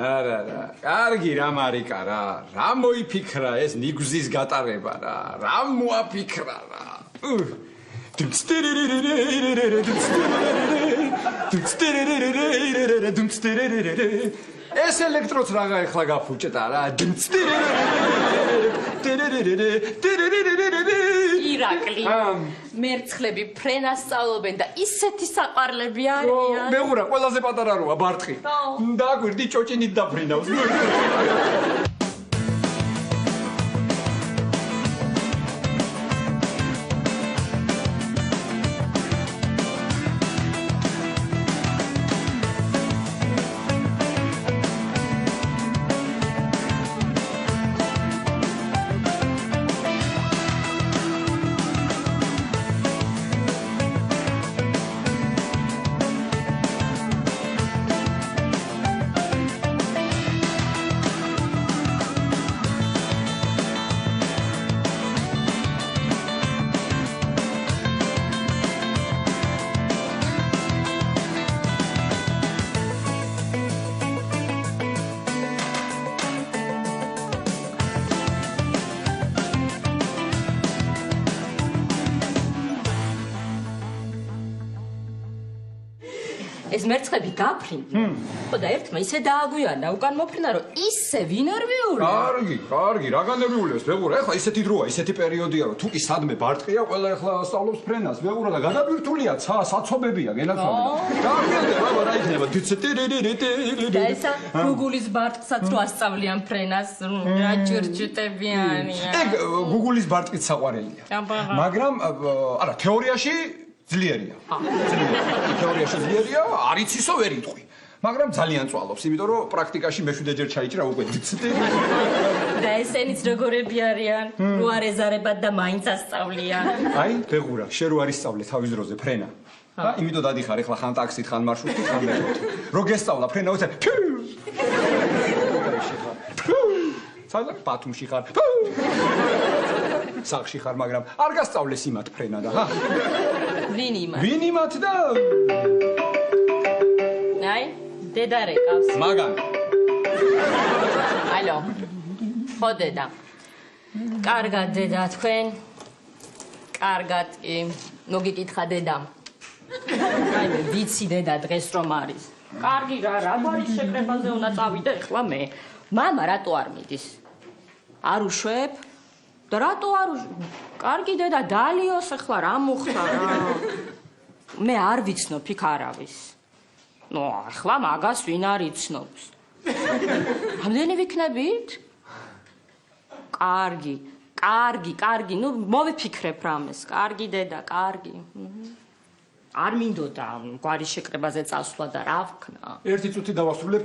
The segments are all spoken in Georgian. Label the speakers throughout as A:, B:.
A: არა, კარგი რა მარიკა რა. რა მოიფიქრა ეს ნიგზის გატარება რა. რა მოაფიქრა რა. ეს ელექტროც რაღა ეხლა გაფუჭდა რა.
B: ირაკლი, მერცხლები ფრენას სწავლობენ და ისეთი საყვარლები არიან.
A: მეღურა ყველაზე პატარა როა ბარტყი. დაგვირდი ჭოჭინით დაფრინავს.
B: ეს მერცხლები გაფრინდნენ. ხო და ერთმა ისე დააგვიანა უკან მოფრინა რომ ისე ვინერვიულია.
A: კარგი, რაგან ნერვიულებს მეღურა. ეხლა ისეთი დროა, ისეთი პერიოდია რომ თუ კი სადმე ბარტყია, ყველა ეხლა სწავლობს ფრენას. მეღურა და გადაბირთულია, საცობებია, გენაცვალება. გამიადე, ბაბა, რა იქნება?
B: და ესა გუგულის ბარტყსაც რო ასწავლიან ფრენას, რა ჭურჭუტებიანია.
A: ეგ გუგულის ბარტყიც საყვარელია. მაგრამ არა, თეორიაში ძლიერია. თეორიაში ძლიერია, არ იცისო ვერ იტყვი. მაგრამ ძალიან წვალობს, იმიტომ რომ პრაქტიკაში მეშვიდეჯერ ჩაიჭრა უკვე.
B: და ესენიც როგორები არიან? რო არ ეზარებათ და მაინც ასწავლიან.
A: აი, ბეღურა, შენ რო არ ისწავლე თავის დროზე ფრენა. იმიტომ დადიხარ ახლა ხან ტაქსით, ხან მარშრუტით, ხან მეტროთი. რო გესწავლა ფრენა, უცებ. სადა ბათუმში ხარ. სახში ხარ, მაგრამ არ გასწავლეს იმათ ფრენა და ჰა.
B: ვინ
A: იმათ და
B: აი, დედა რეკავს.
A: მაგან.
B: ალო. ხო დედა. კარგად დედა თქვენ. კარგად კი. მოგიკითხა დედამ. აი, ვიცი დედა დღეს რომ არის. კარგი რა გვარი შეკრებაზე უნდა წავიდე ახლა მე. მამა რატო არ მიდის? არ უშვებ? და რატო არ კარგი დედა დალიოს ახლა რა მოხდა რა მე არ ვიცნობ იქ არავის ნუ ახლა მაგას ვინ არ იცნობს ამდენი ვიქნებით კარგი ნუ მოვიფიქრებ რამეს კარგი დედა კარგი არ მინდოდა გვარი შეკრებაზე წასვლა და რა ვქნა
A: ერთი წუთი დავასრულებ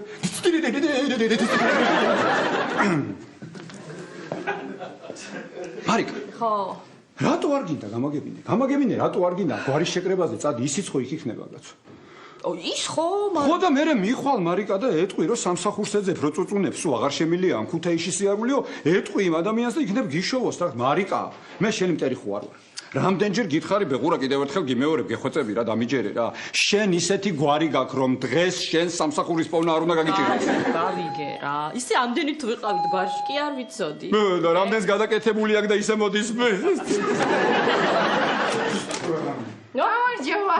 A: მარიკა.
B: ხო.
A: რატო არ გინდა გამაგებინე, რატო არ გინდა გვარის შეკრებაზე წადი, ისიც ხო იქ იქნება კაცო.
B: ის ხო,
A: ხო და მე მიხვალ მარიკა და ეტყვი რომ სამსახურს ეძებ რო წუწუნებს, სულ აღარ შემილია ამ ქუთაისში სიარულიო, ეტყვი იმ ადამიანს და იქნებ გიშოვოს და მარიკა, მე შენი მტერი ხო არ ვარ. რამდენჯერ გითხარი ბეღურა კიდევ ერთხელ გიმეორებ გეხვეწები რა დამიჯერე რა. შენ ისეთი გვარი გაქვს რომ დღეს შენ სამსახურის პოვნა არ უნდა გაგიჭირდეს.
B: გავიგე რა. ისე ამდენი თუ ვიყავით გვარში კი არ ვიცოდი.
A: და რამდენს გადაკეთებული აქ და ისე მოდის მე.
C: ნოჯოვა.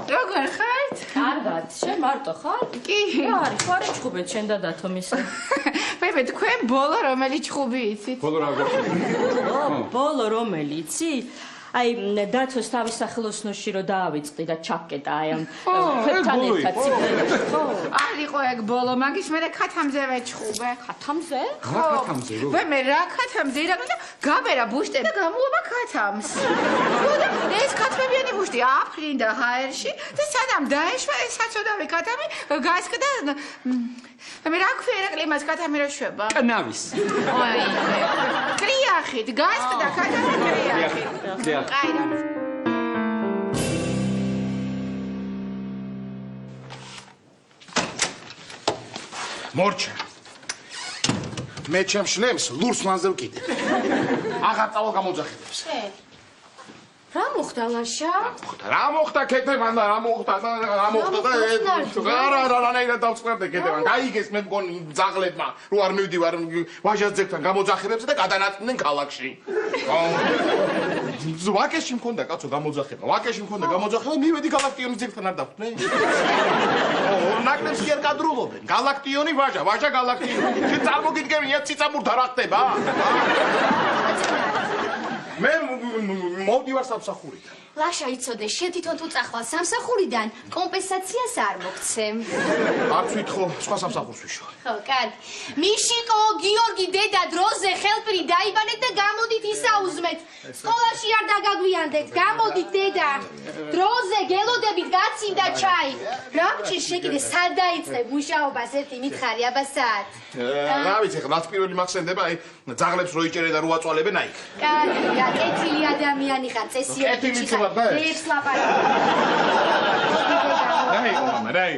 C: როგორ ხართ?
B: კარგად. შენ მარტო ხარ?
C: კი.
B: არის, ხო არ ჩხუბეთ შენ და დათომ ისე.
C: მე თქვენ ბოლო რომელი ჩხუბი იცით?
A: ბოლო რა გქონდა?
B: ბოლო რომელი იცი? აი დათოს თავის სახელოსნოში რო დაავიწყდი და ჩაკეტა აი ამ ფერთან ერთად ციფრებში ხო?
C: არ იყო ეგ ბოლო, მაგის მე ქათამზე ვეჩხუბე.
B: ქათამზე?
A: რა ქათამზე რო?
C: მე რა ქათამზე ირაკლი და გაბერა ბუშტები გამოვობა ქათამს. ხო და ეს ქათმებიანი ბუშტი აფრინდა ჰაერში და სანამ დაეშვა ეს საწოდავი ქათამი გასკდა მე რა ქვია ირაკლი მას ქათამი რა შვება?
A: კნავის.
C: აი კრიახით გასკდა ქათამი კრიახით. Qaida.
D: Morcha. მე ჩემ შნემს ლურს მანზე ვკიდე. აღარ წავალ გამოძახილებს.
B: რა მოხდა?
C: მოხდა ლაშა?
D: რა მოხდა ქეთევან და რა მოხდა და არა დავწყნარდე ქეთევან გაიგეს მე მგონი ძაღლებმა რო არ მივდივარ ვაჟას ძებთან გამოძახებებზე და გადანაწყვნენ ქალაქში ვაკეში მქონდა კაცო გამოძახება მივედი გალაქტიონის ძებთან არ დავხტნე ნაკნებს კი არ გადრულობენ გალაქტიონი ვაჟა გალაქტიონი შენ წარმოგიდგენია ციცაბურთა რა ხდება მე მოვდივარ სამსახურიდან
E: ლაშა იცოდე შენ თვითონ თუ წახვალ სამსახურიდან კომპენსაციას არ მოგცემ
D: არც ვითხოვ სხვა სამსახურს ვიშვა
E: ხო კარგი მიშიკო გიორგი დედა დროზე ხელფერი დაიბანეთ და გამოდით ისაუზმეთ სკოლაში არ დაგაგვიანდეთ გამოდით დედა დროზე გელოდებით გაცინდა ჩაი რა გჭირს შეკიდე სად დაიწყებ მუშაობას ერთი მითხარი აბა სად
D: რა ვიცი ხა რაც პირველი მახსენდება აი ძაღლებს რო იჭერე და რო აწვალებენ აი
E: კარგი რა კეთილი ადამიანი ხარ წესიერი დებს ლაპარაკობ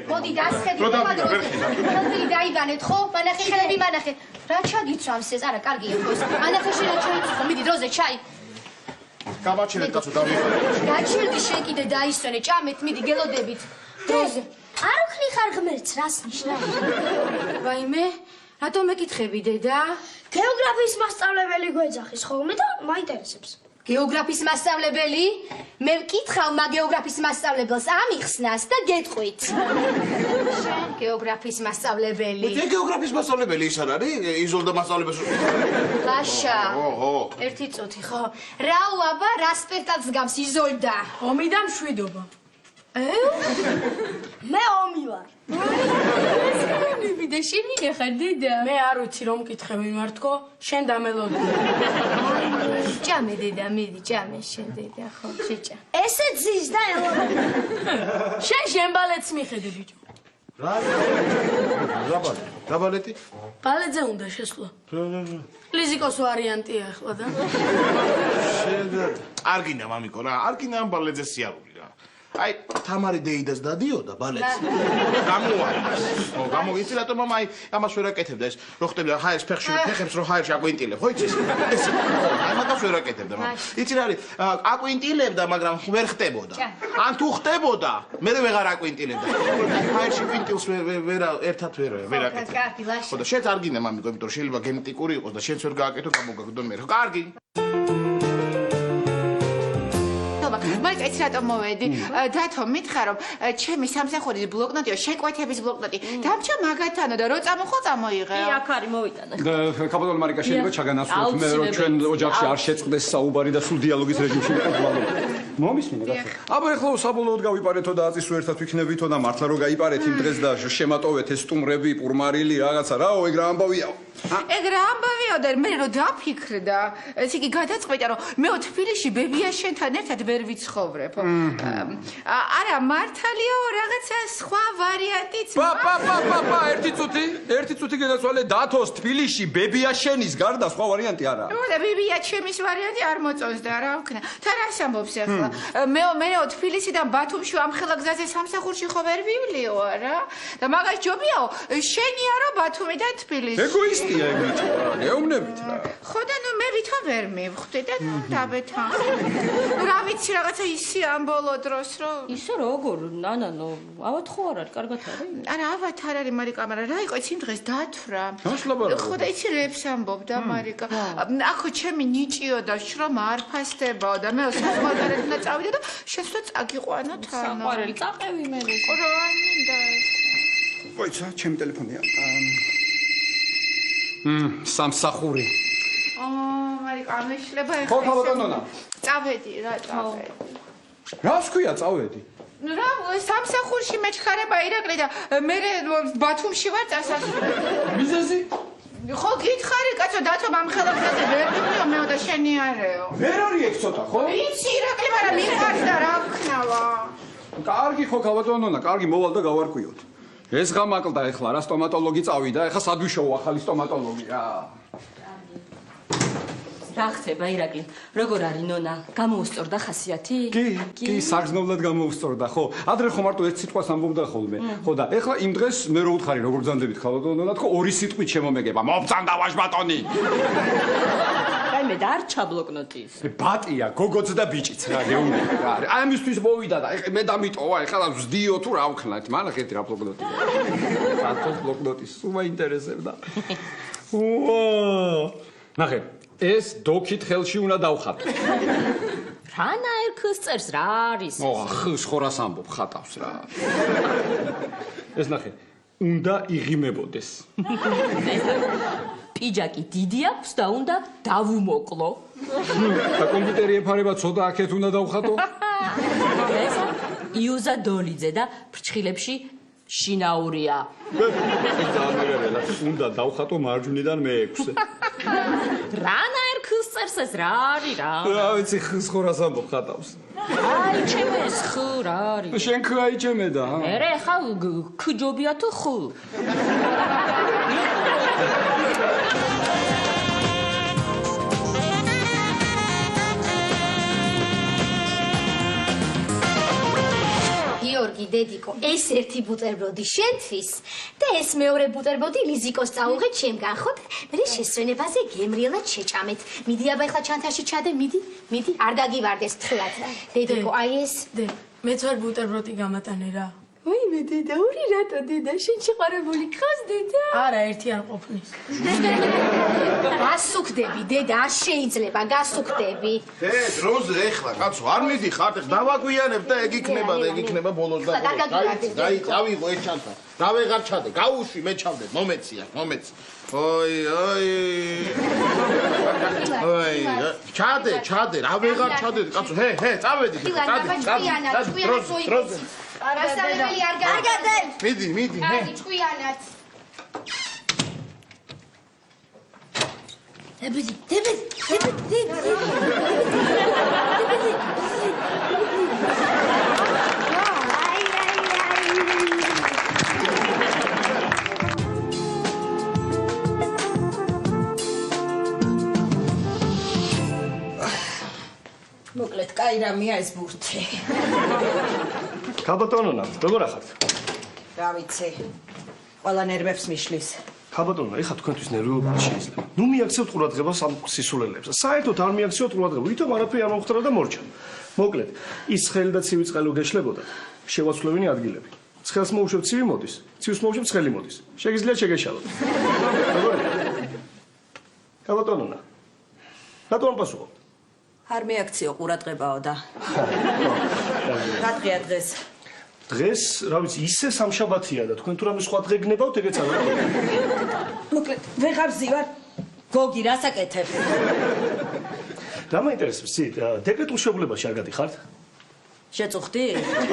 E: მოდი დასხედი ხელფერი დაიბანეთ ხო მანახე ხელები მანახე რა ჩაგიცვამს ეს არა კარგია ხო მანახე შენ რა ჩაიცხო მიდი დროზე ჩაი
D: გამაჩერეთ კაცო დავიხარე
E: გაჩერდი შენ კიდე დაისვენე ჭამეთ მიდი გელოდებით დროზე არ ვქნი ხარ ღმერთს რას ნიშნავს ვაიმე რატომ მეკითხები დედა
F: გეოგრაფიის მასწავლებელი გვეძახის ხოლმე და მაინტერესებს
E: გეოგრაფიის მასწავლებელი? მე ვკითხავ მაგ გეოგრაფიის მასწავლებელს ამიხსნას და გეტყვით. შენ გეოგრაფიის მასწავლებელი.
D: მე გეოგრაფიის მასწავლებელი ის არ არის? იზოლდა მასწავლებელს.
E: ლაშა. ერთი წუთი ხო? რა უაბა რა სპექტაკლს გავს იზოლდა?
F: ომი და მშვიდობა. მე ომი ვარ.
E: და შენ მიხარ დედა?
F: მე არ ვიცი რომ მკითხები მართო, შენ დამელოდი.
E: ჭამე დედა, მიდი ჭამე შენ დედა, ხო, შეჭა.
F: ესე ძის და ელოდი. შენ ბალეტს მიხედე ბიჭო.
D: რა ბალეტი?
F: ბალეტზე უნდა შესვლა. ლიზიკოს ვარიანტია ახლა და.
D: არ გინდა მამიკო რა, არ გინდა ამ ბალეტზე სიარული რა. აი თამარი დეიდას დადიოდა ბალეტს. გამოვა. ო გამოგიცი რატომ მამა აი ამას ვერ აკეთებდა ეს რო ხდებოდა ჰაერს ფეხებს რო ჰაერში აკვინტილებ ხო იცი ეს აი მაგას ვერ აკეთებდა მამა იცი რა არის აკვინტილებდა მაგრამ ვერ ხდებოდა ან თუ ხდებოდა მე ვეღარ აკვინტილებდა ჰაერში კვინტილს ვერ ერთად ვერ აკეთებდა ხო და შენც არ გინდა მამიკო იმიტომ რომ შეიძლება გენეტიკური იყოს და შენც ვერ გააკეთო გამოგაგდონ მე ხო კარგი
C: ეს რატომ მოვედი? დათო, მითხრა რომ ჩემი სამსახურის ბლოკნოტიო, შეკვეთების ბლოკნოტი. დამჭა მაგათანო და რო წამოხვალ წამოიღე.
B: აქ არის მოვიტანე.
A: კაპიტან მარიკა შეიძლება ჩაგანაცვლოთ მე რომ ჩვენ ოჯახში არ შეწყდეს საუბარი და სულ დიალოგის რეჟიმში ვიყავ. მომისმინე გახსოვთ. აბა ეხლა საბოლოოდ გავიპარეთო და აწისო ერთად ვიქნებითო და მართლა რო გაიპარეთ იმ დღეს და შემატოვეთ ეს სტუმრები, პურმარილი, რაღაცა რაო, ეგ რა ამბავია.
C: ეგ რა ამბავია და მე რო დაფიქრდა, ეს იგი გადაწყვიტა რომ მე თბილისში ბებია შენთან ერთად ვერ ვიცხოვრებ. არა მართალიაო რაღაცა სხვა ვარიანტიც.
A: პა, ერთი წუთი გადაცვალე დათოს თბილისში ბებია შენის გარდა სხვა ვარიანტი არა.
C: ნუ და ბებია ჩემის ვარიანტი არ მოწონს და რა ვქნა. თან რას ამბობს ახლა? მე თბილისიდან ბათუმში ამ ხელა გზაზე სამსახურში ხო ვერ ვივლიო არა? და მაგას ჯობიაო შენიარო ბათუმიდან თბილისში.
A: ეგოისტია ეგ ბიჭო რა, გეუბნებით რა.
C: ხო და ნუ მე ვითომ ვერ მივხვდი და ნუ დაბეთან. რა ვიცი რაღაცა ისი ამ ბოლო დროს რომ
B: ისე როგორ? ნანო, ავად ხო არ არის, კარგად არის?
C: არა ავად არ არის მარიკა, მაგრამ რა იყო იმ დღეს დათვრა.
A: გასლაბარა.
C: ხო და იცი რებს ამბობდა მარიკა. ახო ჩემი ნიჭიო და შრომა არ ფასდებაო და მე საყვარელი უნდა წავიდე და შეცდო წაგიყვანო თან.
B: საყვარელი წაყევი მე.
C: რა მინდა ეს?
A: ვაიცა, ჩემი ტელეფონია. სამსახური.
C: მარიკა, ამეშლება ეხლა.
A: ხო, ბატონონა.
C: წავედი რა, წავედი.
A: რას ქვია წავედი?
C: რა, სამსახურში მეჩქარება ირაკლი და მე ბათუმში ვარ წასასვლელი.
A: მიზეზი?
C: ხო, გითხარი კაცო, დათო მამხელაგზაზე ვერ ვიყიო მე და შენი არეო.
A: ვერ არის ეგ ცოტა, ხო?
C: იცი ირაკლი, მაგრამ მიყვარს და რა ვქნავა.
A: კარგი ხო, ბატონონა, კარგი მოვალ და გავარკვიოთ. ეს გამაკლდა ეხლა რა სტომატოლოგი წავიდა, ეხლა სად ვიშოვო ახალი სტომატოლოგი რა.
B: რა ხდება ირაკლი? როგორ არის ნონა? გამოუსწორდა ხასიათი?
A: კი, საგზნობლად გამოუსწორდა, ხო? ადრე ხო მარტო ერთ სიტყვას ამბობდა ხოლმე. ხო და ეხლა იმ დღეს მე რო უთხარი როგორ ბრძანდებით ხალბატონო ნონა, თქო ორი სიტყვით შემომეგება. მობრძანდა ვაჟბატონი.
B: აი მე დარჩა ბლოკნოტის.
A: ბატია, გოგოც და ბიჭიც რა გეუბნები რა არის. აი ამისთვის მოვიდა და ეხლა მე დამიტოვა, ეხლა ვზდიო თუ რა ვქნათ. მანახეთ რა ბლოკნოტი. სათოს ბლოკნოტი სულ მაინტერესებდა. ნახე, ეს დოქით ხელში უნდა დავხატო.
B: რანაირ ხს წერს რა არის?
A: ხს ხო რას ამბობ, ხატავს რა. ეს ნახე, უნდა იღიმებოდეს.
B: პიჯაკი დიდი აქვს და უნდა დავუმოკლო.
A: და კომპიუტერი ეფარება ცოტა აქეთ უნდა დავხატო.
B: ეს იუზა დოლიძე და ფრჩხილებში შინაურია.
A: ზამერელა, უნდა დავხატო მარჯვნიდან მე-6-ზე.
B: რანაირ ხს წერს ეს რა არის რა?
A: რა ვიცი, ხს ხო რას ამბობ, ხატავს.
B: აი ჩემო ეს ხ რა არის?
A: შენ ხაი ჩემე და.
B: ერე ხა ქჯობია თუ ხ?
E: გიორგი დედიკო, ეს ერთი ბუტერბროდი შენთვის და ეს მეორე ბუტერბროდი ლიზიკოს წაუღეთ ჩემგან, ხო? მე შესვენებაზე გემრიელად შეჭამეთ. მიდი აბა ეხლა ჩანთაში ჩადე, მიდი, არ გაგივარდეს თხლად. დედიკო, აი ეს.
F: დე, მეც ვარ ბუტერბროდი გამატანე რა.
E: ვაიმე დედა, ორი რატო დედა, შენ შეყარებული ხავს დედა?
F: არა, ერთი არ ყოფნის.
E: გასუქდები დედა, არ შეიძლება, გასუქდები.
D: დროზე ეხლა კაცო არ მიდიხარ, ეხლა დავაგვიანებ და ეგ იქნება ბოლოს და ბოლოს. დავიღო ეს ჩანთა. და ვეღარ ჩადე, გაუშვი მე ჩავდე, მომეცია. ოი. ჩადე, რა ვეღარ ჩადე, კაცო, წავედი. დროზე.
E: გასწავლებელი არ გაგადებ.
D: მიდი.
E: აი, ჭკვიანად.
B: მოკლედ, კაი რამეა ეს ბურთი.
G: ქალბატონონა, როგორ ახართ?
H: რა ვიცი. ყველა ნერვებს მიშლის.
G: ქალბატონონა, ეხლა თქვენთვის ნერვიულობა შეიძლება. ნუ მიაქცევთ ყურადღებას ამ სისულელებს. საერთოდ არ მიაქცევთ ყურადღება, ვითომ არაფერი არ მომხდარა და მორჩა. მოკლედ, ის ცხელი და ცივი წყალო გეშლებოდა. შევაცვლევინი ადგილები. ცხელს მოუშვებ ცივი მოდის, ცივს მოუშვებ ცხელი მოდის. შეგიძლიათ შეგეშალოთ. როგორია? ქალბატონონა. რატომ არ პასუხობ?
H: არ მიაქციო ყურადღებაო და. რა დღეა დღეს?
G: დღეს, რა ვიცი, ისე სამშაბათია და თქვენ თუ რამე სხვა დღე გნებავთ, ეგეც არა.
H: მოკლედ, ვეღარ ვზივარ. გოგი, რას აკეთებ?
G: რა მაინტერესებს, დეკრეტულ შვებულებაში არ გადიხართ?
H: შეწუხდი?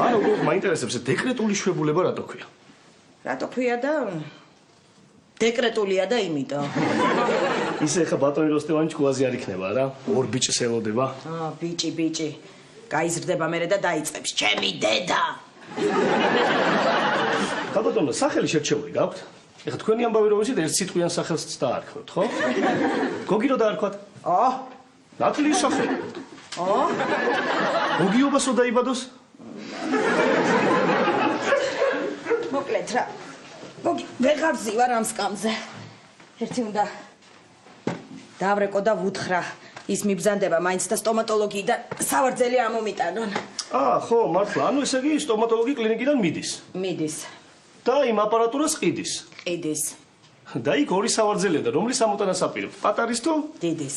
G: ანუ მაინტერესებს, დეკრეტული შვებულება რატო ქვია?
H: რატო ქვია და დეკრეტულია და იმიტომ.
G: ისე ხა ბატონი როსტევანი ჭკუაზე არ იქნება რა? ორ ბიჭს ელოდება.
H: ბიჭი. გაიზრდება მერე და დაიწყებს ჩემი დედა.
G: ქალბატონო, სახელი შერჩეული გაქვთ? ეხლა თქვენი ამბავი რომ ვიცით, ერთ სიტყვიან სახელს დაარქვათ, ხო? გოგი რო დაარქვათ? ნათლიის სახელი. გოგიობასო დაიბადოს?
H: მოკლედ რა. გოგი, ვეღარ ვზივარ ამ სკამზე. ერთი უნდა დავრეკო და ვუთხრა. ის მიბრძანდება მაინც და სტომატოლოგიიდან სავარძელი ამომიტანონ.
G: ხო, მართლა. ანუ ესე იგი სტომატოლოგი კლინიკიდან მიდის. და იმ აპარატურას ყიდის. და იქ ორი სავარძელია და რომლის ამოტანას აპირებ? პატარის თუ
H: დიდის.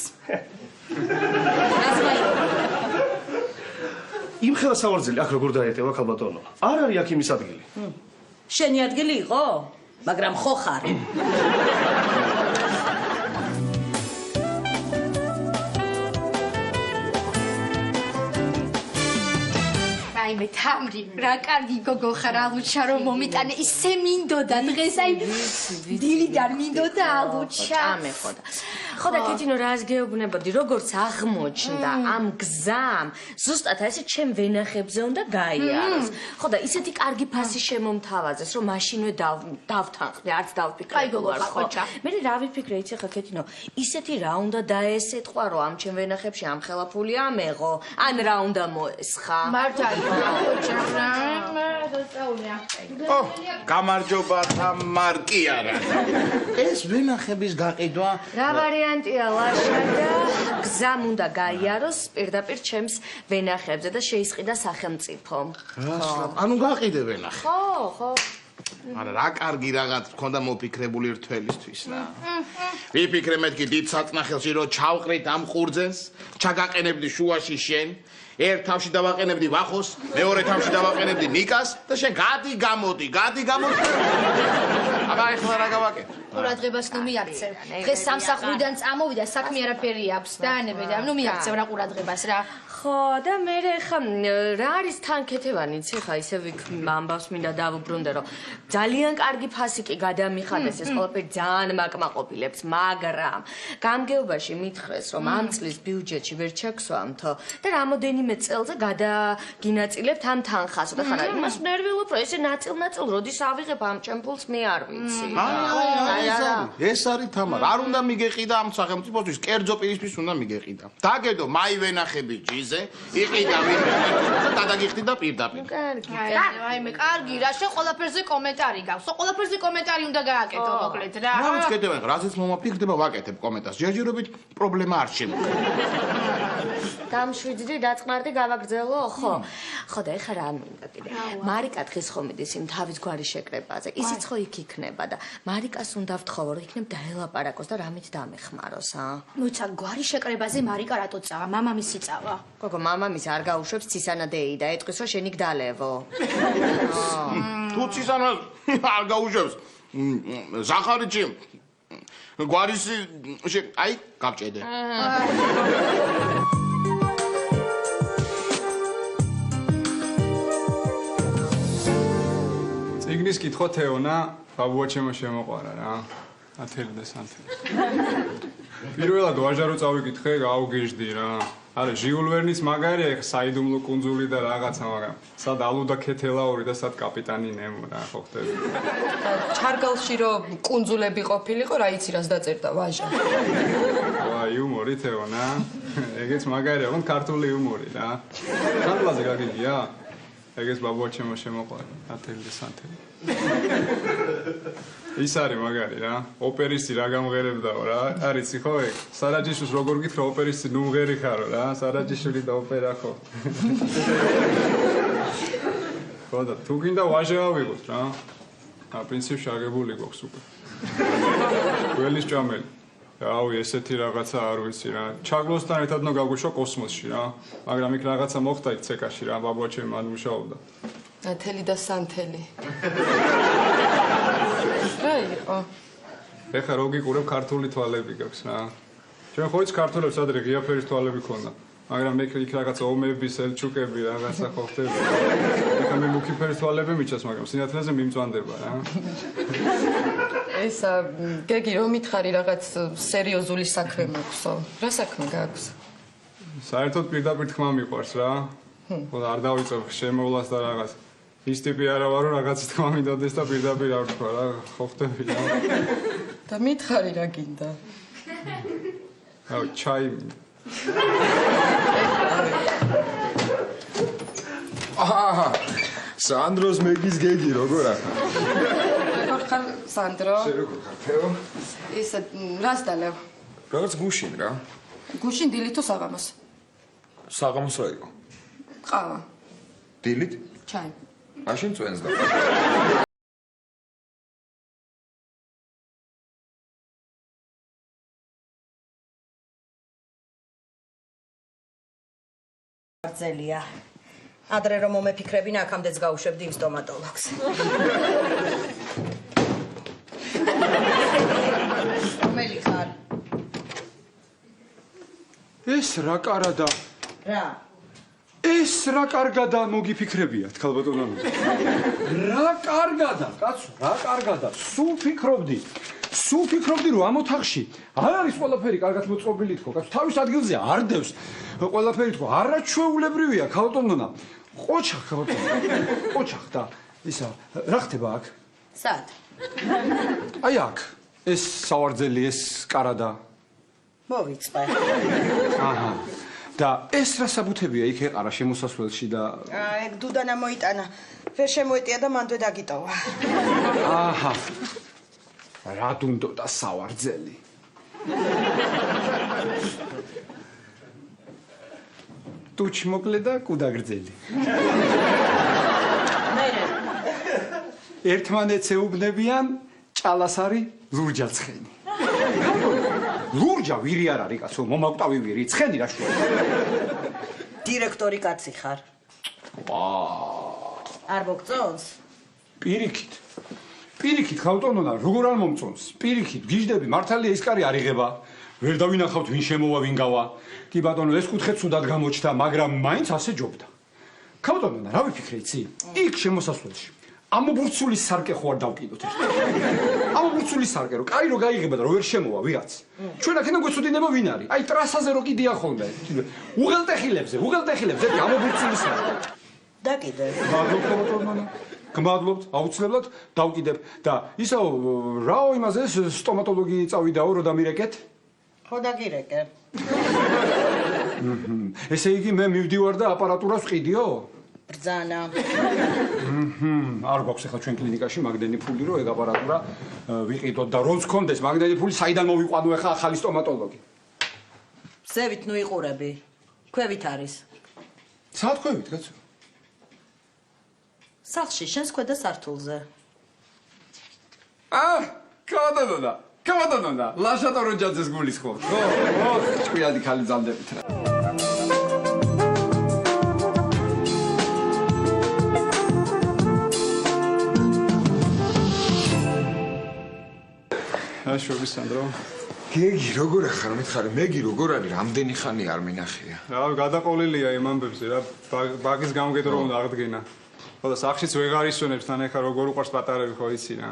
G: იმხელა სავარძელი აქ როგორ დაეტევა ქალბატონო? არ არის აქ იმის ადგილი.
H: შენი ადგილი იყო, მაგრამ ხო ხარ.
E: რაიმე თამრი რა კარგი გოგო ხარ ალუჩა რომ მომიტანე ისე მინდოდა დღეს აი დილიდან მინდოდა ალუჩა
B: ჭამე ხოდა კეთინო რას გეუბნებოდი როგორც აღმოჩნდა ამ გზამ ზუსტად ესე ჩემ ვენახებზე უნდა გაიაროს ხოდა ისეთი კარგი ფასი შემომთავაზეს რომ მაშინვე დავთანხმდი არც დავფიქრე
E: აი გოგო ხოჭა
B: მე რა ვიფიქრე იცი ხა კეთინო ისეთი რა უნდა დაესეთყვა რომ ამ ჩემ ვენახებში ამ ხელაფული ამეღო ან რა უნდა მოესხა
E: მართალია
D: ო გამარჯობა თამარკი არა ეს ვენახების გაყიდვა
B: რა ვარიანტია ლაშა და გზამ უნდა გაიაროს პირდაპირ ჩემს ვენახებზე და შეისყიდა სახელმწიფო
D: ანუ გაყიდე ვენახი
B: ხო
D: არა რა კარგი რაღაც მქონდა მოფიქრებული რთველისთვის რა ვიფიქრე მეთქი დიდ საწნახელში რომ ჩავყრით ამ ყურძენს ჩაგაყენებდი შუაში შენ ერთ თავში დავაყენებდი ვახოს მეორე თავში დავაყენებდი ნიკას და შენ გადი გამოდი აბა ეხლა რა გავაკეთე
E: ყურადღებას ნუ მიაქცევ დღეს სამსახურიდან წამოვიდა საქმე არაფერი აქვს დაანებე და ნუ მიაქცევ რა ყურადღებას რა
B: ხო და მე ხა რა არის თანკეთევანი იცი ხა ისე ვიქ ამბავს მინდა დავუბრუნდე რომ ძალიან კარგი ფასი კი გადამიხადეს ეს ყველაფერი ძალიან მაკმაყოფილებს მაგრამ გამგეობაში მითხრეს რომ ამ წლის ბიუჯეტში ვერ ჩაგვსვამთო და რამოდენიმე წელზე გადაგინაწილებთ ამ თანხას და ხარა იმას ნერვიულობ რომ ესე ნაწილ როდის ავიღებ ამ ჩემპულს მე არ ვიცი
D: ეს არის თამარ არ უნდა მიგეყიდა ამ სახელმწიფოსთვის კერძო პირისთვის უნდა მიგეყიდა დაგედო მაი ვენახები ჯიზე იყიდა ვინმე გადაგიხდი და პირდაპირ
E: აი მე კარგი რა შენ ყველაფერზე კომენტარი გაქვს ყველაფერზე კომენტარი უნდა გააკეთო მოკლედ რა
D: რა ვიცქეთებენ რაზეც მომაფიქრდება ვაკეთებ კომენტარს ჯერჯერობით პრობლემა არ შემოგვიყვება
B: დამშვიდდი დაწყნარდი გავაგრძელო ხო და ეხლა რა მინდა კიდე მარიკა დღეს ხომ მიდის იმ თავის გვარი შეკრებაზე ისიც ხო იქ იქნება და მარიკას უნდა ვთხოვო რომ იქნებ დაელაპარაკოს და რამით დამეხმაროს
E: მოიცა გვარი შეკრებაზე მარიკა რატო წავა მამამისი წავა
B: გოგო მამამისი არ გაუშვებს ცისანადეი და ეტყვის რომ შენი გდალევო
D: თუ ცისანა არ გაუშვებს ზახარიჩი გვარის აი გავჭედე
A: წიგნის კითხვა თეონა ბაბუა ჩემო შემოყვარა რა ათელი და სანთელი პირველად ვაჟარო წავიკითხე გავგეჟდი რა არა ჟიულ ვერნის მაგარია ეხა საიდუმლო კუნძული და რაღაცა მაგრამ სად ალუდა ქეთელაური და სად კაპიტანი ნემო რა ხო ხტები
F: ჩარგალში რომ კუნძულები ყოფილიყო რა იცი რას დაწერდა ვაჟა
A: ვა იუმორი თეონა ეგეც მაგარია ვон ქართული იუმორი რა ხანდლაზე გაგიგია ეგეც ბაბუა ჩემო შემოყვარა ათელი და სანთელი ის არის მაგარი რა ოპერისტი რა გამღერებდაო რა არიცი ხო ეგ სარაჯიშვილს როგორ გითხრა ოპერისტი ნუ მღერი ხარო რა სარაჯიშვილი და ოპერა ხო ხო და თუ გინდა ვაჟა ავიღოთ რა პრინციპში აგებული გვაქვს უკვე გველის ჭამელი რავი ესეთი რაღაცა არ ვიცი რა ჩაგლოსთან ერთად ნო გაგვიშვა კოსმოსში რა მაგრამ იქ რაღაცა მოხდა იქ ცეკაში რა ბაბუა ჩემი მან მუშაობდა
F: ათელი და სანთელი რა იყო
A: ეხლა რო გიყურებ ქართული თვალები გაქვს რა ჩვენ ხო იცი ქართულებს ადრე ღიაფერის თვალები ქონდა მაგრამ იქ რაღაცა ომები სელჩუკები რაღაცა ხო ხდება ეხლა მე მუქი ფერის თვალები მიჩას მაგრამ სინათლეზე მიმწვანდება რა
F: ესა გეგი რომ მითხარი რაღაც სერიოზული საქმე მაქვსო რა საქმე გაქვს
A: საერთოდ პირდაპირ თქმა მიყვარს რა ხო არ დავიწყებ შემოვლას და რაღაც ის ტიპი არა ვარო რაღაც თქმა მინდოდეს და პირდაპირ არ ვთქვა რა ხო ხტები რა
F: და მითხარი რა გინდა
A: აუ ჩაი
I: აჰა სანდროს მეგის გეგი როგორ ახლა
F: ხარ სანდრო
I: როგორ ხარ თეო
F: ის რას დალევ
I: რაღაც გუშინ რა
F: გუშინ დილით თუ საღამოს
I: საღამოს რა იყო
F: ყავა
I: დილით
F: ჩაი
I: მაშინ წვენს და
H: ძელია ადრე რომ მომეფიქრებინა აქამდეც გაუშვებდი იმ სტომატოლოგს რომელი ხარ
A: ეს რა კარადა
H: რა
A: ეს რა კარგადა მოგიფიქრებიათ, ქალბატონო. რა კარგადა, კაცო, რა კარგადა. სულ ფიქრობდი, რომ ამ ოთახში არ არის ყველაფერი კარგად მოწყობილი თქო, კაცო, თავის ადგილზე არ დევს. ყველაფერი თქო, არაჩვეულებრივია, ქალბატონო. ყოჩახ, ქალბატონო. ყოჩახ და ისა, რა ხდება აქ?
H: სად?
A: აი აქ. ეს სავარძელი, ეს კარადა.
H: მოვიწყე.
A: აჰა. და ეს რა საბუთებია იქ ეყარა შემოსასვლელში და
H: ეგ დუდანა მოიტანა. ვერ შემოეტია და მანდ დაგიტოვა.
A: აჰა. რა დუნდოდა სავარძელი. ტუჩ მოკლე და კუდაგრძელი. ერთმანეთს ეუბნებიან ჭალასარი ლურჯაცხენი. ლურჯა ვირი არ არის კაცო, მომაკვტავი ვირი, ცხენი რა შუა.
H: დირექტორი კაცი ხარ. არ მოგწონს?
A: პირიქით, ქალბატონო, როგორ არ მომწონს? პირიქით, გიждები, მართალია ის კარი არ იღება. ვერ დავინახავთ ვინ შემოვა, ვინ გავა. კი ბატონო, ეს კუთხე ცუდად გამოჩნდა, მაგრამ მაინც ასე ჯობდა. ქალბატონო, რა ვიფიქრე იცი? იქ შემოსასვლელში. ამობურცული სარკე ხო არ დავკიდოთ ეს. ამობურცული სარკე, რომ კარი რო გაიღება და რო ვერ შემოვა ვიღაც. ჩვენ აქედან გვეცოდინება ვინ არის? აი ტრასაზე რო კიდია ხოლმე. უღელტეხილებზე, ამობურცული სარკე.
H: დაკიდე.
A: გმადლობთ, აუცილებლად დავკიდებ და ისაო, რაო იმაზე სტომატოლოგი წავიდაო, რო დამირეკეთ?
H: ხო დაგირეკე.
A: ესე იგი მე მივდივარ და აპარატურას ვყიდიო?
H: ბრძანა.
A: არ გვაქვს ახლა ჩვენ კლინიკაში მაგდენი ფული, რომ ეგ აპარატურა ვიყიდოთ და როც გქონდეს მაგდენი ფული, საიდან მოვიყვანო ახლა ახალი სტომატოლოგი?
H: ზევით ნუ იყურები. ქვევით არის.
A: საათ ქვევით, კაცო?
H: სახლში, შენს ქვედა სართულზე.
A: კავადონოდა, ლაშატო როჯაძეს გულის ხო? ხო, ჭკვიანი ხალი ძალდებით რა. აშობი სანდრო.
I: გეგი, როგორ ახარ მითხარი? მეგი როგორ არის? რამდენი ხანი არ მინახია?
J: რა, გადაყოლილია იმ ამბებზე რა, ბაგის გამგედრო უნდა აღდგენა. ხო და სახშიც ვეღარ ისვენებს თან ეხა როგორ უყარს პატარები ხო იცი რა.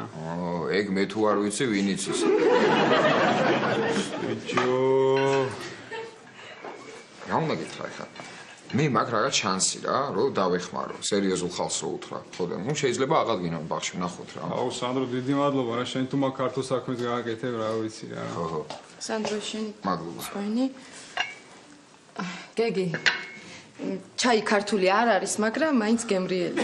I: ეგ მე თუ არ ვიცი, ვინ იცის?
J: ბიჭო.
I: რა უნდა გითხრა ეხა? მე მაგ რაღაც შანსი რა, რომ დავეხმარო, სერიოზულ ხალხს რო უთხრა. ხო და ნუ შეიძლება აღადგინონ ბაღში, ნახოთ რა.
J: აუ სანდრო, დიდი მადლობა რა, შენ თუ მაგ ქართულ საქმეს გააკეთებ, რა ვიცი რა.
I: ხო.
F: სანდრო, შენ
I: მადლობა.
F: სვენი. გეგი. ჩაი ქართული არ არის, მაგრამ მაინც გემრიელი.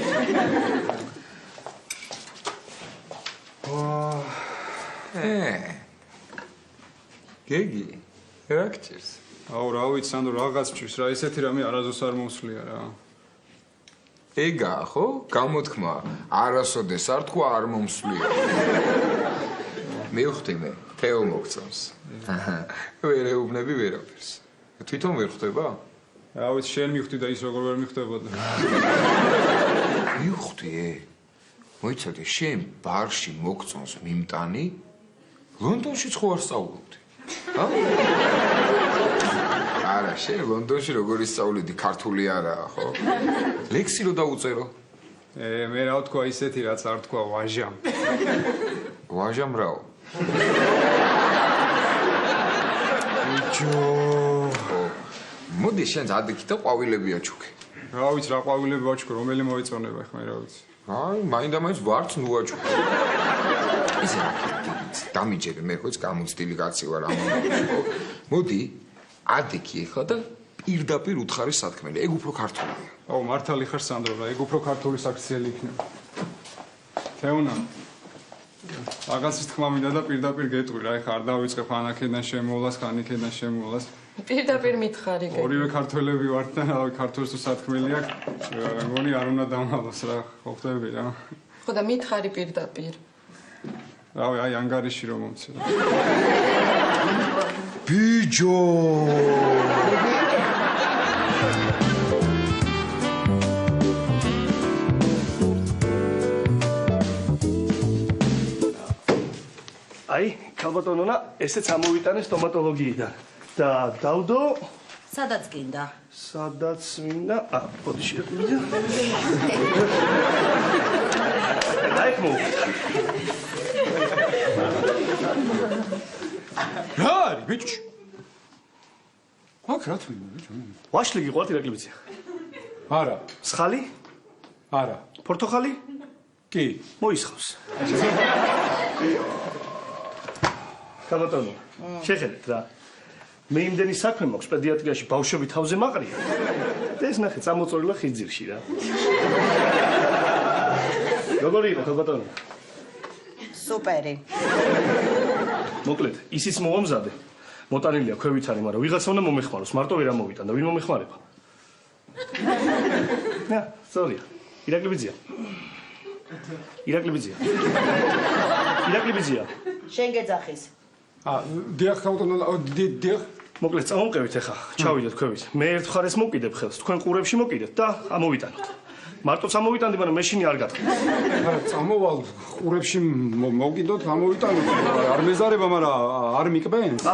I: გეგი, რა გჭირს?
J: აუ რა ვიცი სანდრო, რაღაც მჭირს რა, ესეთი რამე არასდროს არ მომსვლია რა.
I: ეგა ხო? გამოთქმა, არასოდეს არ თქვა არ მომსვლია. მივხვდი მე, თეო მოგწონს. ვერ ეუბნები ვერაფერს. თვითონ ვერ ხვდება?
J: რა ვიცი, შენ მივხვდი და ის როგორ ვერ მივხვდებოდა.
I: მივხვდი? მოიცადე, შენ ბარში მოგწონს მიმტანი? ლონდონშიც ხო არ სწავლობდი? არა, შენ ლონდონში როგორ ისწავლიდი, ქართული არაა, ხო? ლექსი რო დაუწერო?
J: მე რა ვთქვა ისეთი, რაც არ თქვა ვაჟამ.
I: ვაჟამ რაო? ბიჭო. მოდი შენ ზადიქი და ყვავილები აჩუქე.
J: რა ვიცი, რა ყვავილები ვაჩუქე, რომელი მოიწონება ხმა, რა ვიცი.
I: აი, მაინდა-მაინც ვარც ნუ აჩუქე. ისე დამიჯერე მე ხოც გამოცდილი კაცი ვარ ამბობთ. მოდი, ადიქი ახლა და პირდაპირ უთხარი სათქმელი. ეგ უფრო ქართულია.
J: აუ, მართალი ხარ სანდრო რა, ეგ უფრო ქართული საქციელი იქნება. თეუნა. რაღაცის თქმა მინდა და პირდაპირ გეტყვი რა, ეხა არ დავიწყებ ხან აქედან შემოვლას, ხან იქედან შემოვლას.
F: პირდაპირ მითხარი გეგი.
J: ორივე ქართველები ვართ და რავი, ქართულს თუ სათქმელი აქვს, მგონი არ უნდა დამალოს რა, ხო ხდები რა.
F: ხო და მითხარი პირდაპირ.
J: რავი, აი ანგარიში რომ მომცე.
I: ბიჭო!
G: აი, ქალბატონონა, ესეც ამოვიტანე სტომატოლოგიიდან. და დავდო
H: სადაც გინდა?
G: სადაც მინდა? ბოდი შეგვიდა. აი მო.
A: რა არის ბიჭი? აქ რა თვინო ბიჭო?
G: ვაშლი გიყვართ ირაკლებიცია?
A: არა.
G: სხალი?
A: არა.
G: პორტოხალი?
A: კი.
G: მოისხავს. კაბატონო, შეხედეთ რა. მე იმდენი საქმე მაქვს პედიატრიაში ბავშვები თავზე მაყრია. და ეს ნახე წამოწორილა ხიძირში რა. როგორი იყო კაბატონო?
H: სუპერი.
G: მოკლედ, ისიც მოამზადე. მოტანილია ქვევითარი, მაგრამ ვიღაცა უნდა მომეხმაროს, მარტო ვერ ამოვიტან და ვინ მომეხმარება? ნა, სწორია. ირაკლებიძია. ირაკლებიძია. ირაკლებიძია.
H: შენ გეძახის.
A: დიახ, კაბატონო, დიახ.
G: მოკლედ, წამოვყევით ახლა, ჩავიდეთ ქვევით. მე ერთ მხარეს მოვკიდებ ხელს, თქვენ ყურებში მოვკიდეთ და ამოვიტანოთ. მარტოც ამოვიტანდი, მაგრამ მეშინი არ გათხრა.
A: არა, წამოვალ ყურებში მოვკიდოთ, ამოვიტანოთ. არ მეზარება, მაგრამ არ მიკბენს.